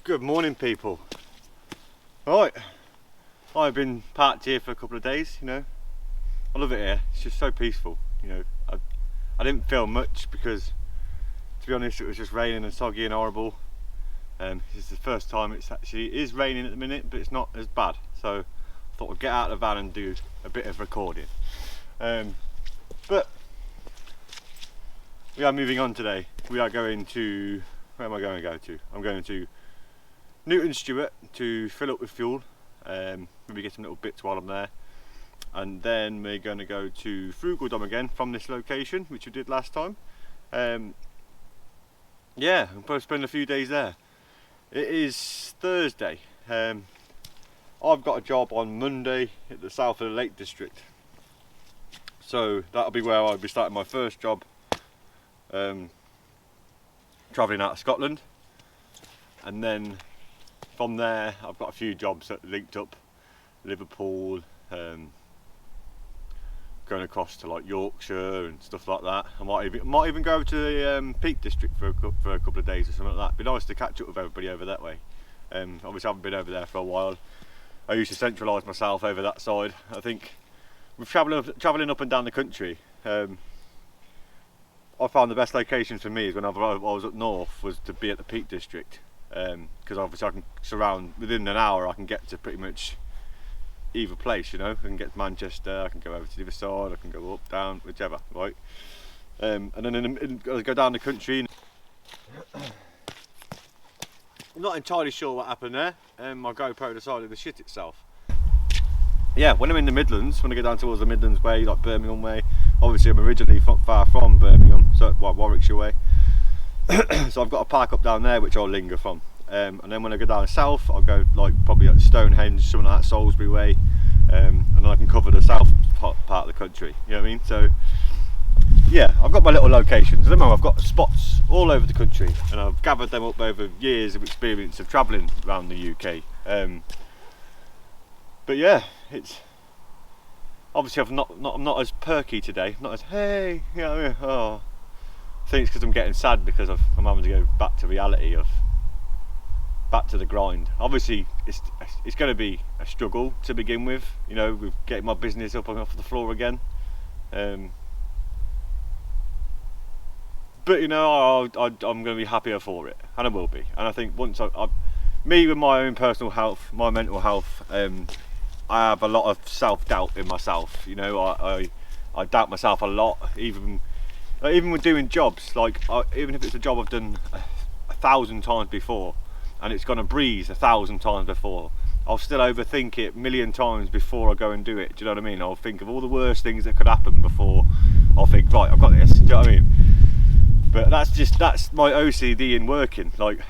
Good morning, people. Right, I've been parked here for a couple of days. I love it here. It's just so peaceful. I didn't film much because, to be honest, it was just raining and soggy and horrible. This is the first time it is raining at the minute, but it's not as bad. So I thought I'd get out of the van and do a bit of recording. But we are moving on today. We are going to, where am I going to go to? I'm going to Newton Stewart to fill up with fuel, maybe get some little bits while I'm there, and then we're going to go to Frugal again from this location, which we did last time. Yeah, I'm supposed to spend a few days there. It is Thursday. I've got a job on Monday at the south of the Lake District, so that'll be where I'll be starting my first job, travelling out of Scotland, and then from there I've got a few jobs that linked up, Liverpool, going across to like Yorkshire and stuff like that. I might even go over to the Peak District for a couple of days or something like that. It'd be nice to catch up with everybody over that way. Obviously I haven't been over there for a while. I used to centralise myself over that side. I think with travelling up and down the country, I found the best locations for me is when I was up north was to be at the Peak District, because obviously I can surround, within an hour I can get to pretty much either place. I can get to Manchester, I can go over to the other side, I can go up, down, whichever, right? And then I go down the country. I'm not entirely sure what happened there. My GoPro decided to shit itself. Yeah, when I'm in the Midlands, when I go down towards the Midlands way, like Birmingham way, obviously I'm originally far from Birmingham, so Warwickshire way. So I've got a park up down there which I'll linger from. And then when I go down south, I'll go like probably like Stonehenge, something like that, Salisbury way, and then I can cover the south part of the country. You know what I mean? So yeah, I've got my little locations. At the moment I've got spots all over the country, and I've gathered them up over years of experience of travelling around the UK. But yeah, it's obviously I'm not as perky today, not as hey, you know what I mean? Oh, I think it's because I'm getting sad because I'm having to go back to reality, back to the grind. Obviously it's going to be a struggle to begin with, with getting my business up and off the floor again. But I'm going to be happier for it, and I will be. And I think once me with my own personal health, my mental health, I have a lot of self-doubt in myself. I doubt myself a lot, even with doing jobs. Like even if it's a job I've done 1,000 times before, and it's gone a breeze 1,000 times before, I'll still overthink it a million times before I go and do it. Do you know what I mean? I'll think of all the worst things that could happen before I'll think, right, I've got this. Do you know what I mean? But that's my OCD in working. Like,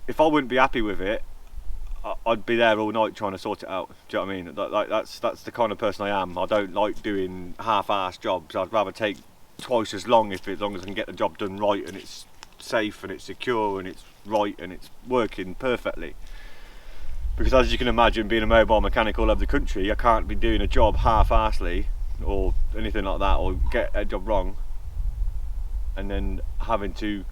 if I wouldn't be happy with it, I'd be there all night trying to sort it out. Do you know what I mean? Like that's the kind of person I am. I don't like doing half-assed jobs. I'd rather take twice as long as long as I can get the job done right, and it's safe and it's secure and it's right and it's working perfectly. Because as you can imagine, being a mobile mechanic all over the country, I can't be doing a job half-assedly or anything like that, or get a job wrong and then having to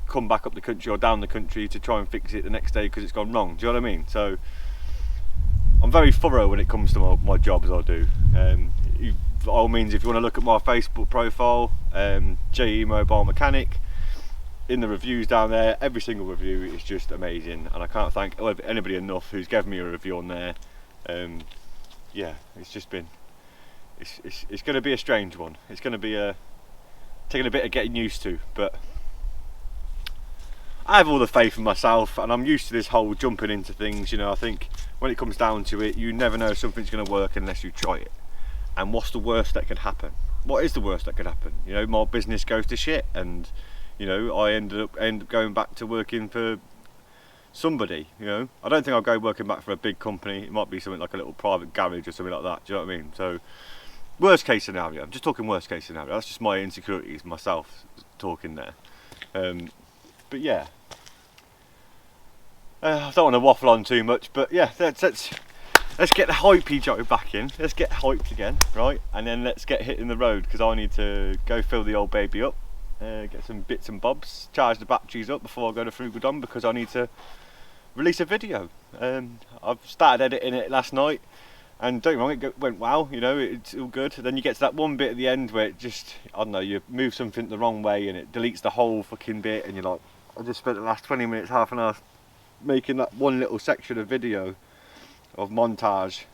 come back up the country or down the country to try and fix it the next day because it's gone wrong. Do you know what I mean? So I'm very thorough when it comes to my jobs I do. By all means, if you want to look at my Facebook profile, JE Mobile Mechanic, in the reviews down there, every single review is just amazing, and I can't thank anybody enough who's given me a review on there. Yeah, it's just been, it's going to be a strange one. It's going to be taking a bit of getting used to, but I have all the faith in myself, and I'm used to this whole jumping into things. I think when it comes down to it, you never know if something's going to work unless you try it. And what's the worst that could happen? What is the worst that could happen? My business goes to shit, and I end up going back to working for somebody. I don't think I'll go working back for a big company. It might be something like a little private garage or something like that. Do you know what I mean? So worst case scenario. I'm just talking worst case scenario. That's just my insecurities, myself talking there. But yeah, I don't want to waffle on too much, but yeah, let's get the hypey Joe back in. Let's get hyped again, right? And then let's get hitting the road, because I need to go fill the old baby up, get some bits and bobs, charge the batteries up before I go to Frugal Dom, because I need to release a video. I've started editing it last night, and don't get me wrong, it went well, you know, it's all good. Then you get to that one bit at the end where it just, I don't know, you move something the wrong way and it deletes the whole fucking bit, and you're like, I just spent the last 20 minutes, half an hour making that one little section of video of montage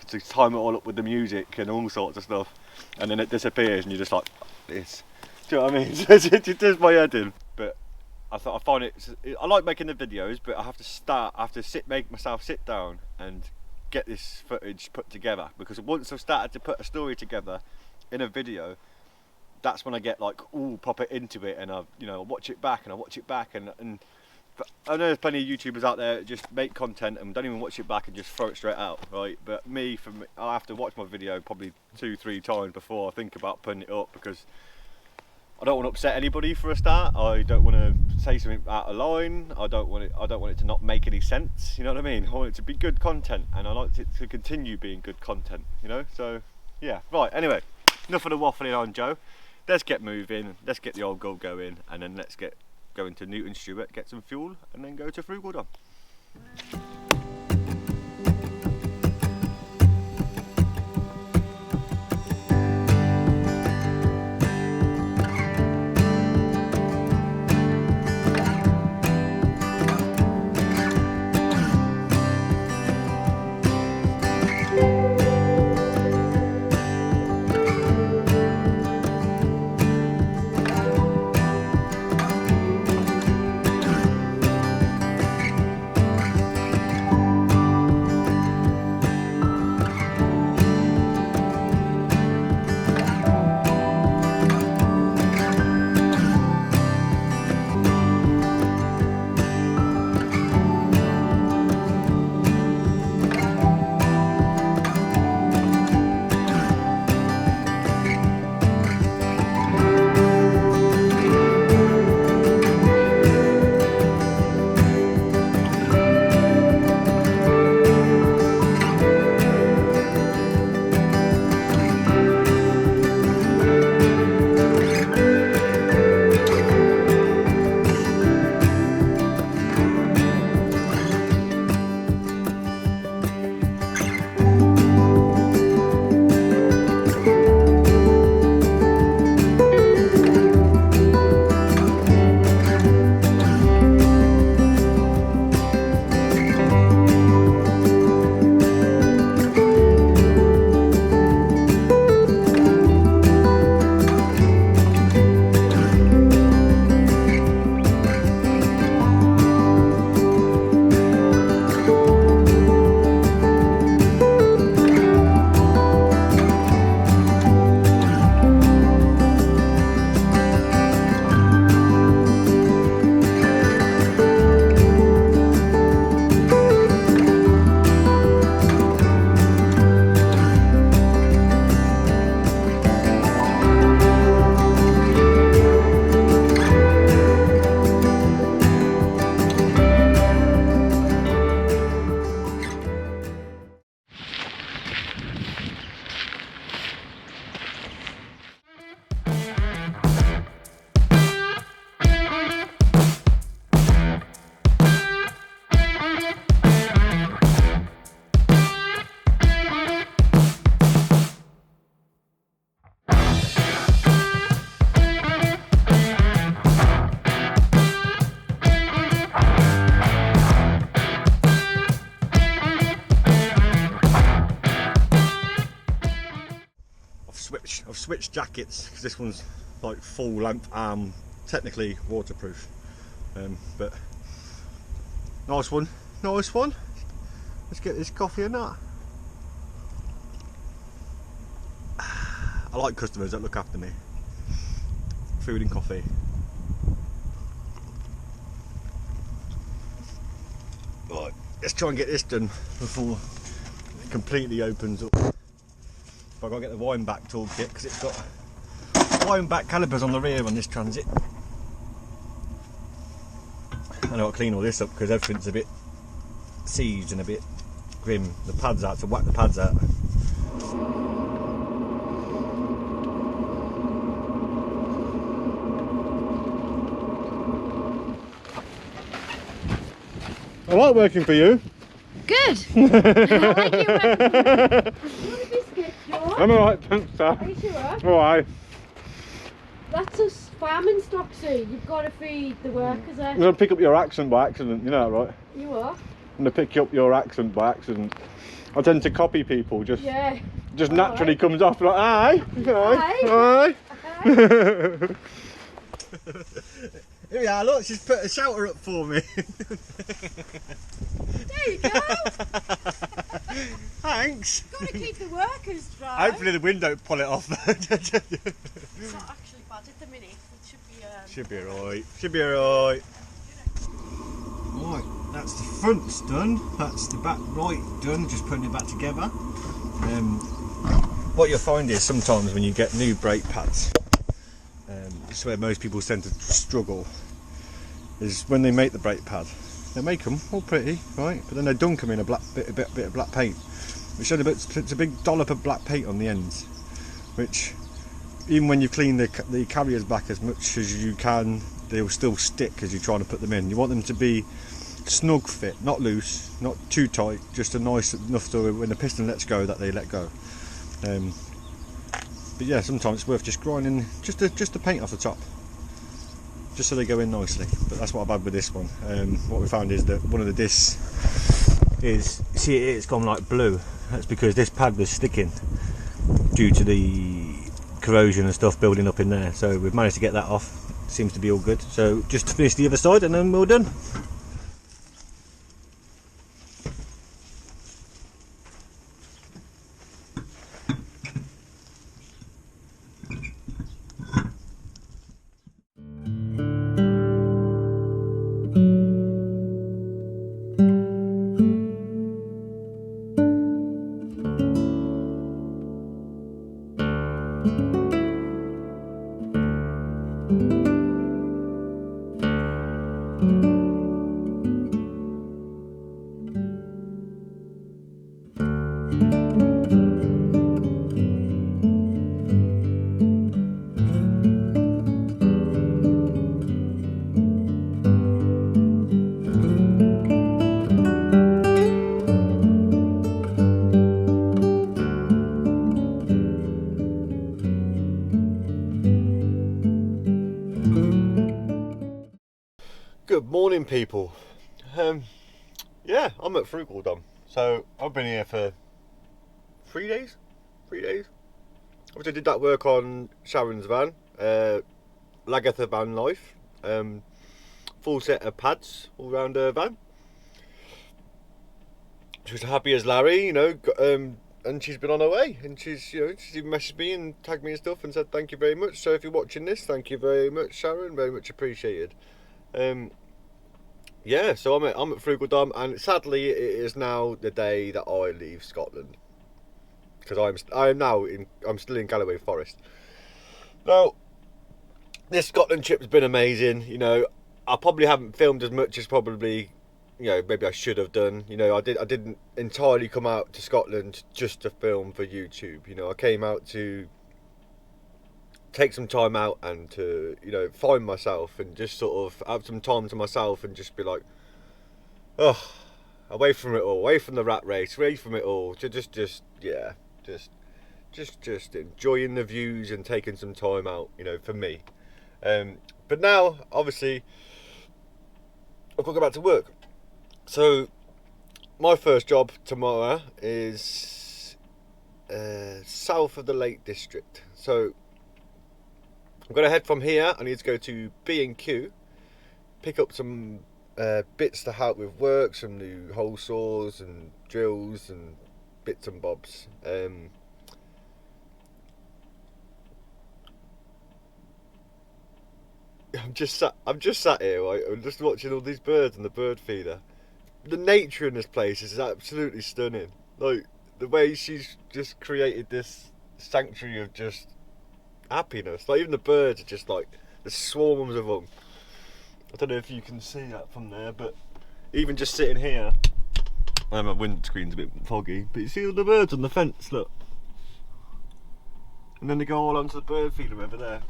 to time it all up with the music and all sorts of stuff, and then it disappears and you're just like, this. Do you know what I mean? It does my head in. But I find it, I like making the videos, but I have to make myself sit down and get this footage put together, because once I've started to put a story together in a video, that's when I get like, ooh, pop it into it, and I watch it back and but I know there's plenty of YouTubers out there that just make content and don't even watch it back and just throw it straight out, right? But for me, I have to watch my video probably 2-3 times before I think about putting it up, because I don't want to upset anybody for a start. I don't want to say something out of line. I don't want it to not make any sense. You know what I mean? I want it to be good content, and I like it to continue being good content. You know? So yeah. Right. Anyway, enough of the waffling on, Joe. Let's get moving. Let's get the old goal going, and then let's get going to Newton Stewart, get some fuel, and then go to Frugal Dom. I've switched jackets, because this one's like full length arm, technically waterproof, but nice one. Let's get this coffee and that. I like customers that look after me. Food and coffee. Right, let's try and get this done before it completely opens up. I've got to get the wind back toolkit, because it's got wind back calipers on the rear on this Transit. I know I'll clean all this up, because everything's a bit seized and a bit grim. The pads out, to whack the pads out. I like working for you. Good. I like you working for me. You want a biscuit, George? I'm alright, thanks, sir. Are you sure? Alright. That's us farming stock, see. You've got to feed the workers. I'm going to pick up your accent by accident, you know that, right? You are? I'm going to pick up your accent by accident. I tend to copy people, just naturally right. comes off like, aye, Aye. aye. Here we are, look, she's put a shelter up for me. There you go. Thanks. Got to keep the workers dry. Hopefully the wind don't pull it off. It's not actually bad at the minute. It should be alright. Should be alright. Right, that's the front's done. That's the back right done. Just putting it back together. What you'll find is sometimes when you get new brake pads, this is where most people tend to struggle, is when they make the brake pad. They make them all pretty, right? But then they dunk them in a bit of black paint, which it's a big dollop of black paint on the ends, which even when you clean the carriers back as much as you can, they'll still stick as you're trying to put them in. You want them to be snug fit, not loose, not too tight, just a nice enough so when the piston lets go that they let go. But yeah, sometimes it's worth just grinding just the paint off the top, just so they go in nicely. But that's what I've had with this one. What we found is that one of the discs is, see, it's gone like blue. That's because this pad was sticking due to the corrosion and stuff building up in there. So we've managed to get that off. Seems to be all good. So just to finish the other side and then we're done. Good morning, people. Yeah, I'm at Frugal. So I've been here for 3 days. Obviously did that work on Sharon's van, Lagatha Vanlife, full set of pads all around her van. She was happy as Larry, you know, and she's been on her way, and she's even messaged me and tagged me and stuff and said thank you very much. So if you're watching this, thank you very much, Sharon, very much appreciated. Yeah, so I'm at Frugal, and sadly it is now the day that I leave Scotland, because I'm still in Galloway Forest. Now, this Scotland trip's been amazing. You know, I probably haven't filmed as much as probably, you know, maybe I should have done. You know, I didn't entirely come out to Scotland just to film for YouTube. You know, I came out to take some time out and to, you know, find myself and just sort of have some time to myself and just be like, oh, away from it all, away from the rat race, away from it all, to just enjoying the views and taking some time out, you know, for me. But now, obviously, I've got to go back to work. So my first job tomorrow is south of the Lake District. So I'm going to head from here. I need to go to B&Q, pick up some bits to help with work, some new hole saws and drills and bits and bobs. I'm just sat here, right? I'm just watching all these birds and the bird feeder. The nature in this place is absolutely stunning. Like the way she's just created this sanctuary of just happiness. Like even the birds are just like, the swarms of them. I don't know if you can see that from there, but even just sitting here, my windscreen's a bit foggy, but you see all the birds on the fence, look. And then they go all onto the bird feeder over there.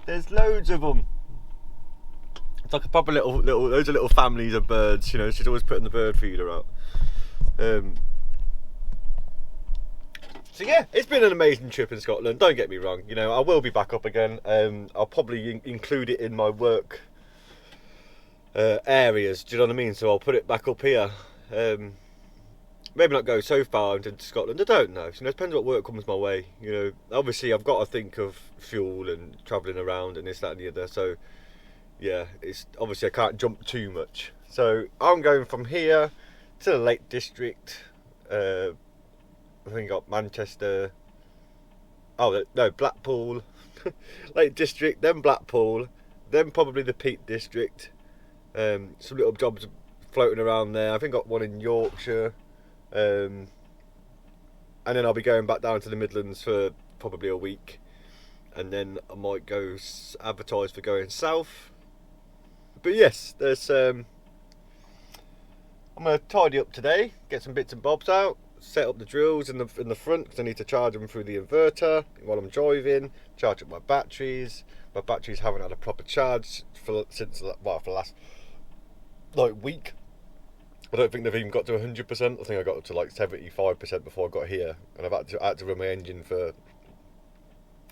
There's loads of them. It's like a proper loads of little families of birds. You know, she's always putting the bird feeder out. So yeah, it's been an amazing trip in Scotland. Don't get me wrong. You know, I will be back up again. I'll probably include it in my work areas. Do you know what I mean? So I'll put it back up here. Maybe not go so far into Scotland. I don't know. You know, it depends what work comes my way. You know, obviously I've got to think of fuel and travelling around and this, that, and the other. So yeah, it's obviously I can't jump too much. So I'm going from here to the Lake District. I think I got Manchester. Oh no, Blackpool, Lake District, then Blackpool, then probably the Peak District. Some little jobs floating around there. I think I got one in Yorkshire. And then I'll be going back down to the Midlands for probably a week, and then I might go advertise for going south. But yes, there's I'm gonna tidy up today, get some bits and bobs out, set up the drills in the front because I need to charge them through the inverter while I'm driving. Charge up my batteries. My batteries haven't had a proper charge since the last week. I don't think they've even got to 100%. I think I got up to like 75% before I got here, and I've had to run my engine for an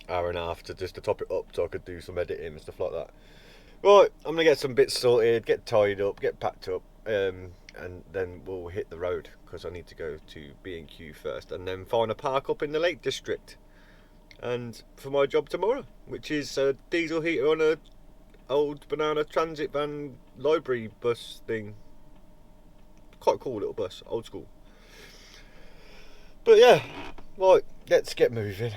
hour and a half to top it up so I could do some editing and stuff like that. Right, I'm gonna get some bits sorted, get tied up, get packed up, and then we'll hit the road because I need to go to B&Q first, and then find a park up in the Lake District, and for my job tomorrow, which is a diesel heater on a old banana transit van library bus thing. Quite a cool little bus, old school. But yeah, right, let's get moving.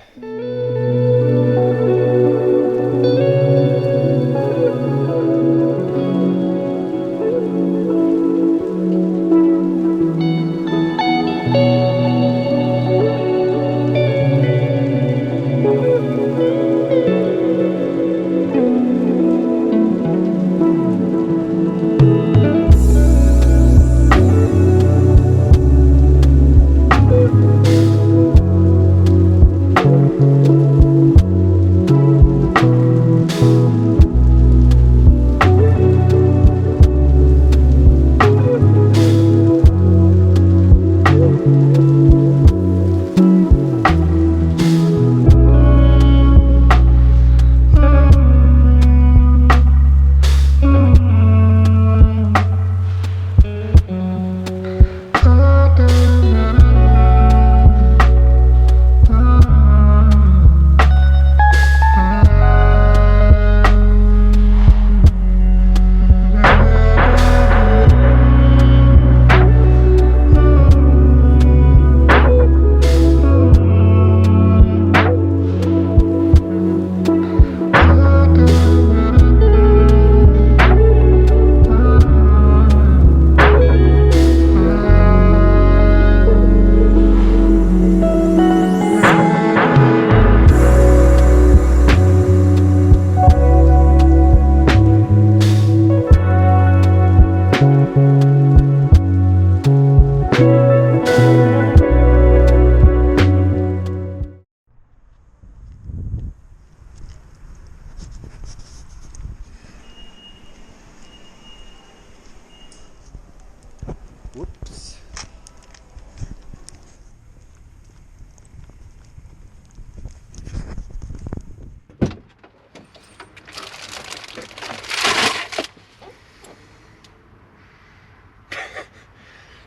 Whoops.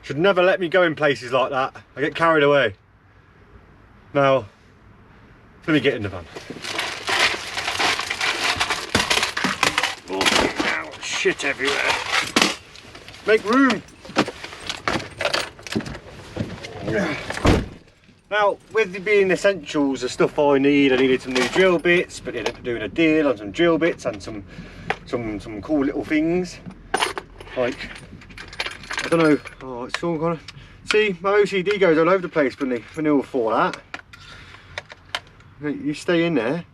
Should never let me go in places like that. I get carried away. Now, let me get in the van. Oh, shit everywhere. Make room. Now, with it being essentials, the stuff I needed some new drill bits, but ended up doing a deal on some drill bits and some cool little things. Like, I don't know, oh, it's all gonna, see, my OCD goes all over the place when they all fall out. You stay in there.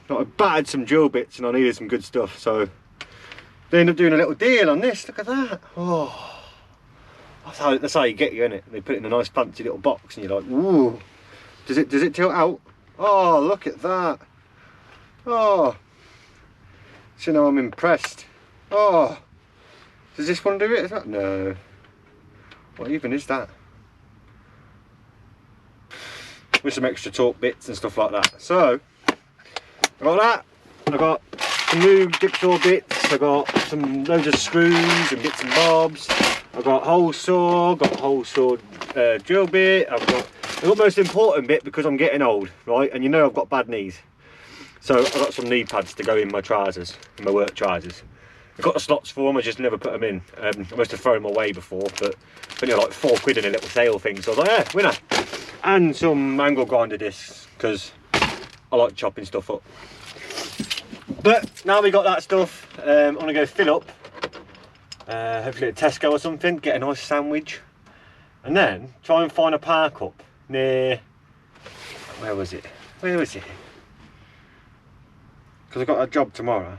Like, I battered some drill bits and I needed some good stuff, so they ended up doing a little deal on this. Look at that. Oh. That's how you get you, innit? They put it in a nice fancy little box and you're like, ooh. Does it tilt out? Oh, look at that. Oh, so now I'm impressed. Oh, does this one do it? Is that? No. What even is that? With some extra torque bits and stuff like that. So, I got that. I got some new jigsaw bits. I got some loads of screws and bits and bobs. I've got hole saw. Got a hole saw drill bit. I've got the most important bit because I'm getting old, right? And you know I've got bad knees. So I've got some knee pads to go in my trousers, in my work trousers. I've got the slots for them, I just never put them in. I must have thrown them away before, but you know, like £4 in a little sale thing. So I was like, yeah, winner. And some angle grinder discs, because I like chopping stuff up. But now we got that stuff, I'm gonna go fill up, hopefully at Tesco or something, get a nice sandwich, and then try and find a park up near, where was it? Because I've got a job tomorrow.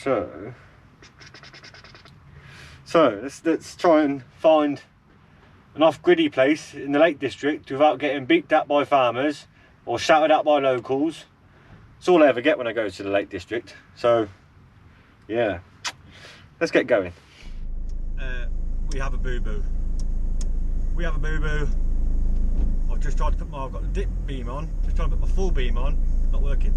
So let's try and find an off-griddy place in the Lake District without getting beeped at by farmers or shouted at by locals. It's all I ever get when I go to the Lake District. So yeah, let's get going. We have a boo-boo. I've just tried to put I've got the dip beam on, just trying to put my full beam on, not working.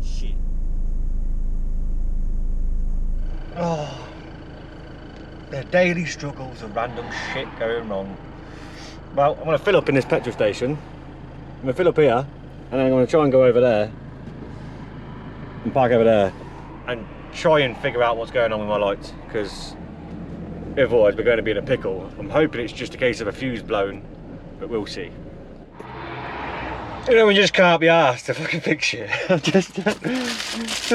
Shit. Oh, their daily struggles of random shit going wrong. Well, I'm going to fill up in this petrol station. I'm going to fill up here, and then I'm going to try and go over there and park over there and try and figure out what's going on with my lights, because otherwise we're going to be in a pickle. I'm hoping it's just a case of a fuse blown, but we'll see. You know, we just can't be asked to fucking fix shit. just like,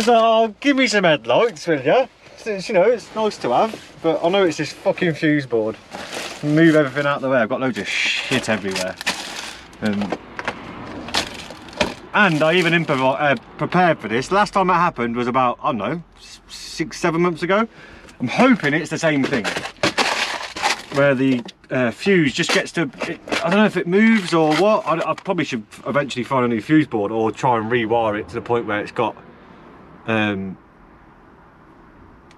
oh, give me some headlights, will ya? You know, it's nice to have, but I know it's this fucking fuse board. Move everything out of the way. I've got loads of shit everywhere. And I even prepared for this. Last time it happened was about, I don't know, 6-7 months ago. I'm hoping it's the same thing, where the fuse just gets to, I don't know if it moves or what. I probably should eventually find a new fuse board or try and rewire it to the point where it's got,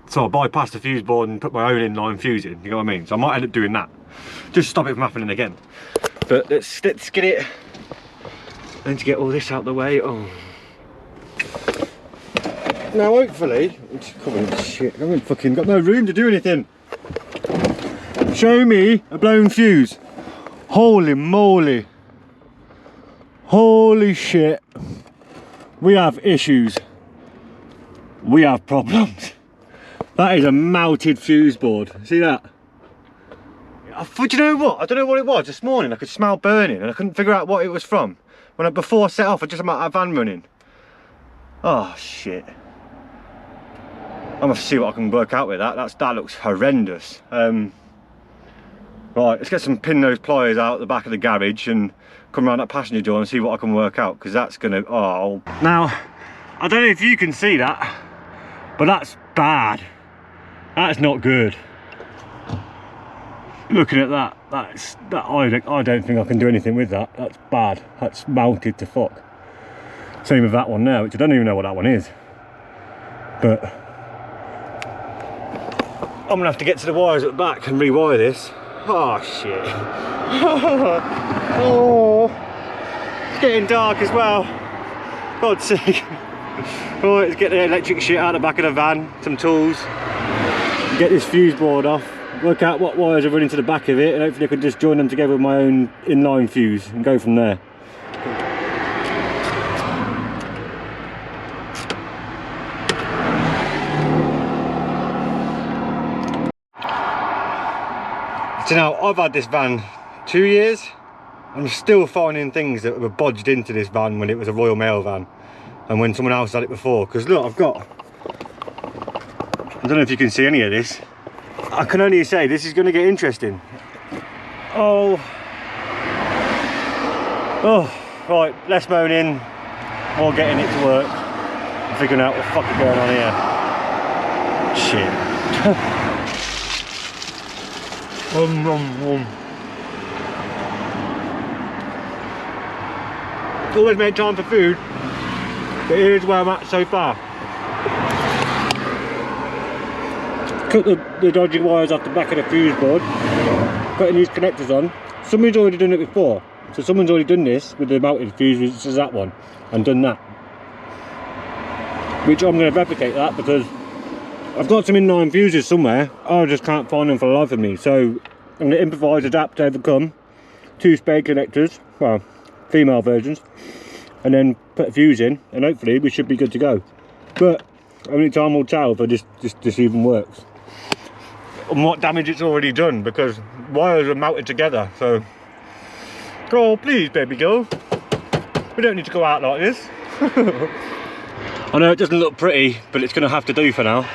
so I bypass the fuse board and put my own inline fuse in, you know what I mean? So I might end up doing that, just stop it from happening again. But let's get it, I need to get all this out of the way. Oh. Now hopefully, it's covered in shit, I haven't fucking got no room to do anything. Show me a blown fuse. Holy moly. Holy shit. We have issues. We have problems. That is a melted fuse board. See that? Do you know what? I don't know what it was. This morning I could smell burning and I couldn't figure out what it was from. Before I set off, I just had that van running. Oh shit. I'm gonna see what I can work out with that. That looks horrendous. Right, let's get some pin nose pliers out the back of the garage and come around that passenger door and see what I can work out, because that's gonna, oh. Now, I don't know if you can see that, but that's bad. That's not good. Looking at that, I don't think I can do anything with that. That's bad. That's melted to fuck. Same with that one now, which I don't even know what that one is. But I'm gonna have to get to the wires at the back and rewire this. Oh shit. Oh, it's getting dark as well. God's sake. Right, let's get the electric shit out of the back of the van, some tools, get this fuse board off, work out what wires are running to the back of it, and hopefully I can just join them together with my own inline fuse and go from there. So now, I've had this van 2 years. I'm still finding things that were bodged into this van when it was a Royal Mail van and when someone else had it before. Because look, I've got, I don't know if you can see any of this. I can only say this is going to get interesting. Oh, right, less moaning, more getting it to work, figuring out what the fuck is going on here. Shit. always make time for food, but here's where I'm at so far. Cut the dodgy wires off the back of the fuse board, putting these connectors on. Somebody's already done it before, so someone's already done this with the mounted fuse, which is that one, and done that. Which I'm going to replicate that because I've got some inline fuses somewhere, I just can't find them for the life of me. So I'm going to improvise, adapt, overcome, 2 spade connectors, well, female versions, and then put a fuse in, and hopefully we should be good to go. But only time will tell if this even works. And what damage it's already done, because wires are mounted together, so... Oh, please, baby girl. We don't need to go out like this. I know it doesn't look pretty, but it's going to have to do for now.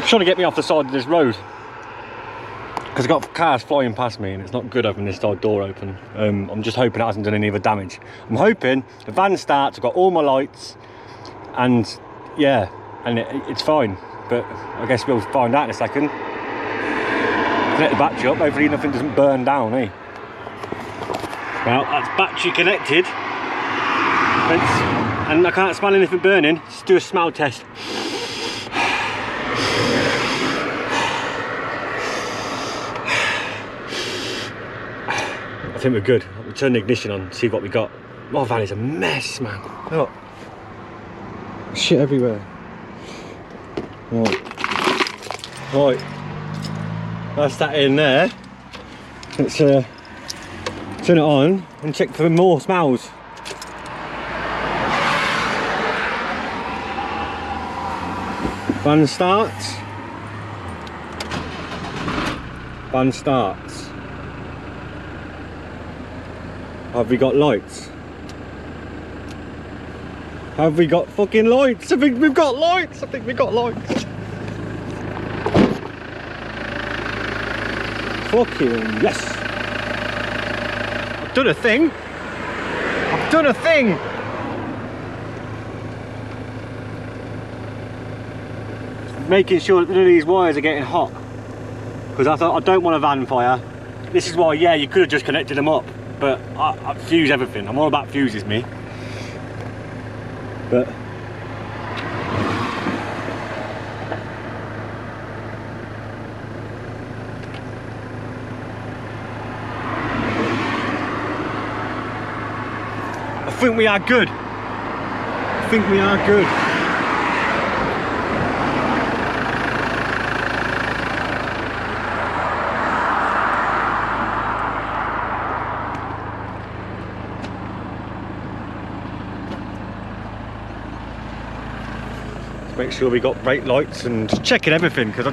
Trying to get me off the side of this road. Because I've got cars flying past me and it's not good having this side door open. I'm just hoping it hasn't done any other damage. I'm hoping the van starts, I've got all my lights, and yeah, and it's fine. But I guess we'll find out in a second. Connect the battery up, hopefully nothing doesn't burn down, eh? Well, that's battery connected. And I can't smell anything burning. Let's do a smell test. I think we're good. We'll turn the ignition on, see what we got. My van is a mess, man. Look. Shit everywhere. Right. That's that in there. Let's turn it on and check for more smells. Van starts. Van starts. Have we got lights? Have we got fucking lights? I think we've got lights. I think we've got lights. Fucking yes. I've done a thing. I've done a thing. Making sure that none of these wires are getting hot, because I thought I don't want a van fire. This is why, yeah, you could have just connected them up, but I fuse everything. I'm all about fuses, me. But I think we are good. I think we are good. Make sure we got brake lights and just checking everything, because I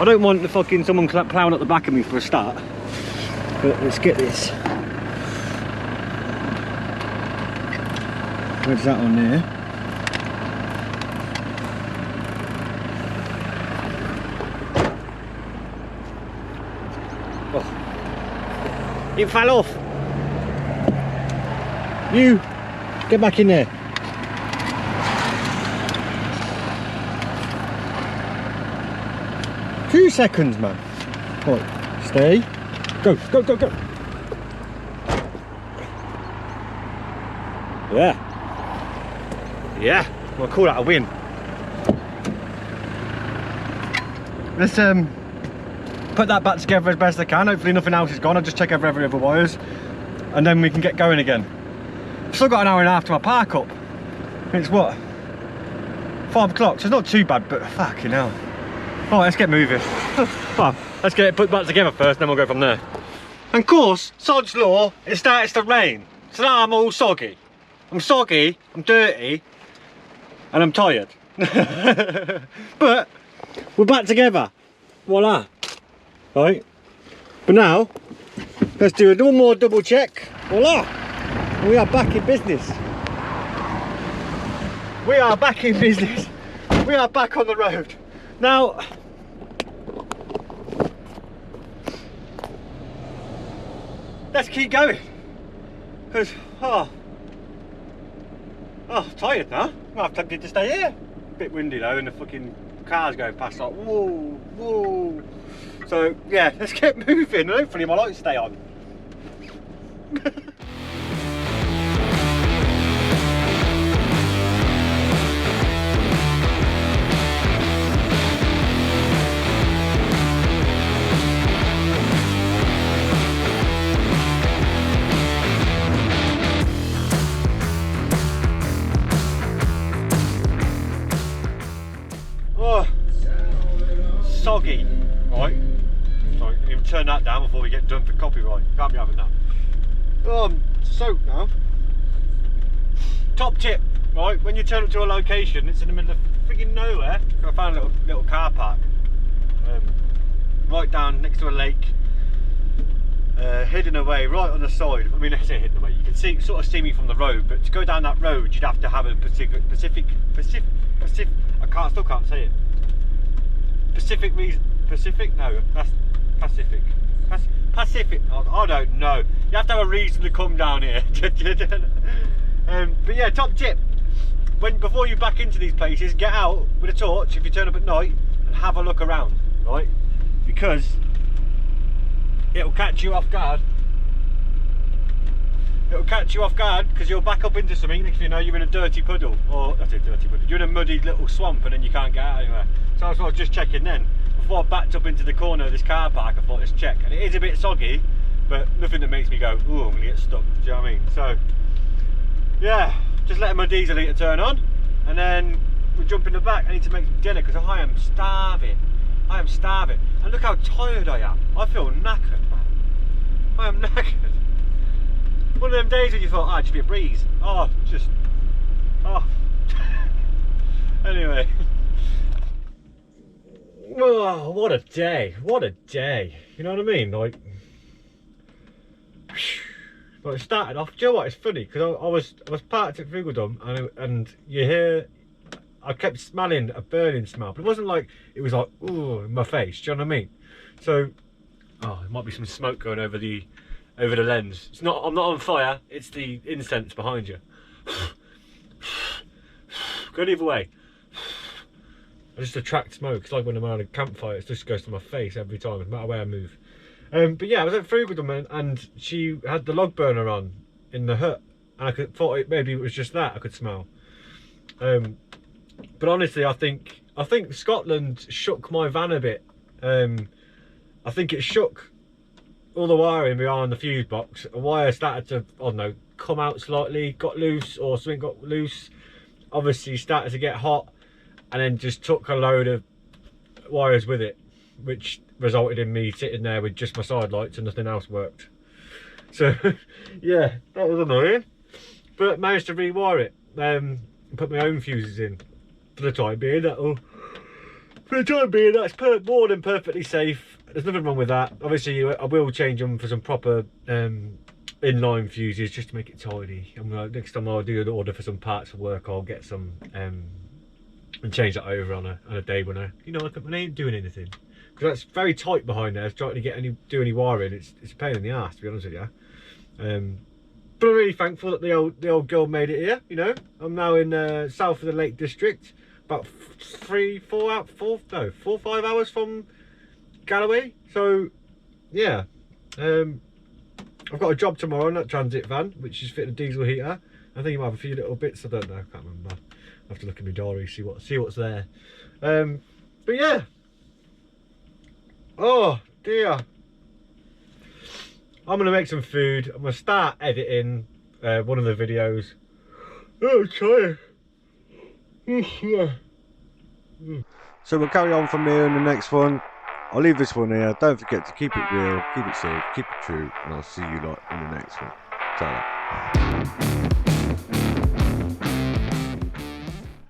don't want the fucking someone ploughing at the back of me for a start. But let's get this. Where's that on there? Oh. It fell off. You get back in there. Two seconds, man. Right, stay. Go, go, go, go. Yeah. Yeah. We'll call that a win. Let's put that back together as best I can. Hopefully nothing else is gone. I'll just check over every other wires, and then we can get going again. I've still got an hour and a half to my park up. It's what? 5 o'clock, so it's not too bad, but fucking hell. All right, let's get moving. Well, let's get it put back together first, then we'll go from there. And of course, sod's law, it starts to rain. So now I'm all soggy. I'm soggy, I'm dirty, and I'm tired. But we're back together. Voila. Right. But now, let's do one more double check. Voila. We are back in business. We are back in business. We are back on the road. Now, let's keep going, because tired now. I'm tempted to stay here. Bit windy though, and the fucking cars going past like whoa, whoa. So yeah, let's get moving, and hopefully my lights stay on. Oh, soggy, right? Sorry, even turn that down before we get done for copyright. Can't be having that. Oh, I'm soaked now. Top tip, right? When you turn up to a location, it's in the middle of freaking nowhere. I found a little car park, right down next to a lake, hidden away right on the side. I mean, I say hidden away. You can sort of see me from the road, but to go down that road, you'd have to have a Pacific. Still can't say it. Pacific? No, that's Pacific. Pacific. I don't know. You have to have a reason to come down here. But yeah, top tip. Before you back into these places, get out with a torch if you turn up at night and have a look around, right? Because it'll catch you off guard. It'll catch you off guard because you'll back up into something. Next thing you know, you're in a dirty puddle, or that's a dirty puddle. You're in a muddy little swamp, and then you can't get out anywhere. So I was just checking then. Before I backed up into the corner of this car park, I thought, let's check. And it is a bit soggy, but nothing that makes me go, ooh, I'm gonna get stuck. Do you know what I mean? So yeah, just letting my diesel heater turn on, and then we jump in the back. I need to make some dinner because I am starving. I am starving. And look how tired I am. I feel knackered, man. I am knackered. One of them days when you thought, just be a breeze. Oh. Anyway. Oh, what a day. What a day. You know what I mean? Like it started off, do you know what, it's funny, because I was parked at Frugeldom and you hear, I kept smelling a burning smell, but it wasn't like, it was like, ooh, in my face, do you know what I mean? So, there might be some smoke going over the lens. It's not, I'm not on fire, it's the incense behind you. Go the other way. I just attract smoke. It's like when I'm around a campfire, it just goes to my face every time, no matter where I move. But yeah, I was at Frugeldom and she had the log burner on in the hut, and I thought maybe it was just that I could smell. But honestly, I think Scotland shook my van a bit. I think it shook all the wiring behind the fuse box. A wire started to, I don't know, come out slightly, got loose, or something got loose. Obviously started to get hot, and then just took a load of wires with it, which resulted in me sitting there with just my side lights and nothing else worked. So yeah, that was annoying, but managed to rewire it, put my own fuses in for the time being. That's more than perfectly safe. There's nothing wrong with that. Obviously I will change them for some proper inline fuses just to make it tidy. Next time I'll do an order for some parts for work, I'll get some and change that over on a day when I ain't doing anything, because that's very tight behind there. It's trying to do any wiring. It's a pain in the ass, to be honest with you. But I'm really thankful that the old girl made it here. You know, I'm now in south of the Lake District, about 4 or 5 hours from Galloway. So yeah, I've got a job tomorrow on that transit van, which is fitting a diesel heater. I think you might have a few little bits. I don't know. I can't remember. I have to look in my diary, see what's there. But yeah. Oh dear. I'm gonna make some food. I'm gonna start editing one of the videos. Oh, I'm tired. So we'll carry on from here in the next one. I'll leave this one here. Don't forget to keep it real, keep it safe, keep it true, and I'll see you lot in the next one. Ta-ra.